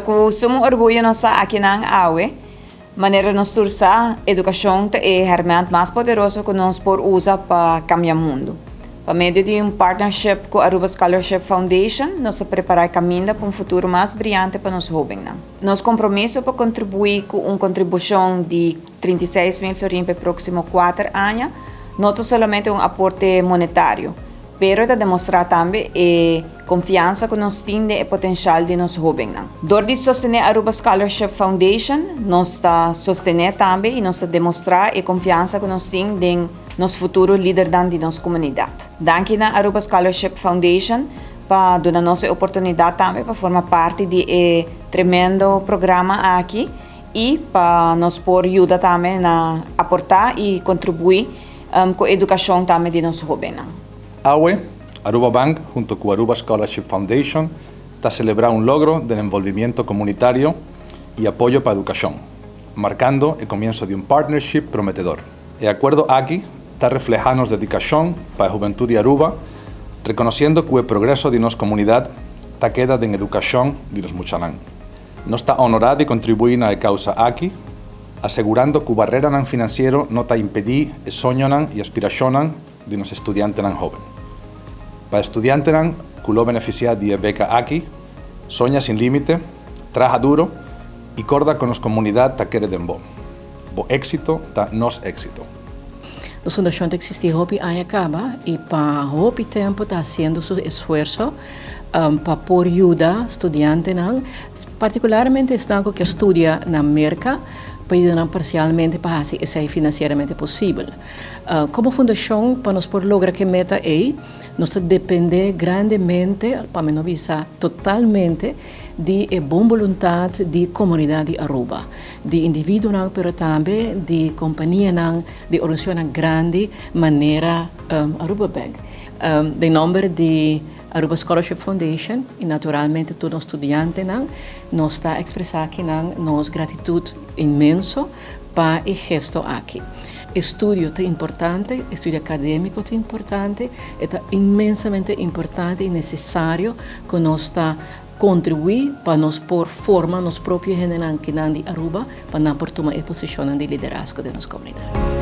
com sumo orgulho nossa aqui na AUE, maneira nós tursa educação é realmente mais poderoso que nós por usar para cambiar o mundo. Por meio de partnership com a Aruba Scholarship Foundation, nós preparamos caminho para futuro mais brilhante para nós jovens. Nosso compromisso para contribuir com uma contribuição de 36 mil florins para os próximos 4 anos, não somente aporte monetário, mas para demonstrar também a confiança que nós temos no potencial de nós jovens. Dor de sostener a Aruba Scholarship Foundation, nós está sostener também e nós demonstrar a confiança que nós temos em nosso futuro líder de nossa comunidade. Danke na Aruba Scholarship Foundation para dar nossa oportunidade também para formar parte de tremendo programa aqui e para nós por ajudar também a aportar e contribuir com a educação também de nossos jovens. AUE, Aruba Bank, junto con Aruba Scholarship Foundation, está celebrando un logro del envolvimiento comunitario y apoyo para la educación, marcando el comienzo de un partnership prometedor. El acuerdo aquí está reflejando nuestra dedicación para la juventud de Aruba, reconociendo que el progreso de nuestra comunidad está queda en educación de los muchalán. Nos está honorado de contribuir a la causa aquí, asegurando que la barrera financiera no está impedir el sueño y aspiración de los estudiantes jóvenes. Para estudiantes que lo benefician de beca aquí, soña sin límite, trabaja duro y corda con la comunidad que quiere de vos. Bo éxito está nos éxito. La fundación existe hopi ahí acaba y para hopi tiempo está haciendo su esfuerzo para por ayudar a estudiantes, particularmente están que estudia en América, para ayudar parcialmente para hacer isso financeiramente possível. Como fundação, para nós por lograr que meta é, nós depende grandemente, para não visa totalmente, de boa vontade de comunidade de Aruba, de indivíduos, mas também de companhia, de organização grande, maneira Aruba Bank. De nome de Aruba Scholarship Foundation e naturalmente todos os estudantes nós está expressar aqui nossa gratidão imenso para o gesto aqui. Estudo é importante, estudo acadêmico é importante, é imensamente importante e necessário que nós está contribuir para nós por forma nos próprios geração de Aruba para não por tomar a posição de liderazgo de nossa comunidade.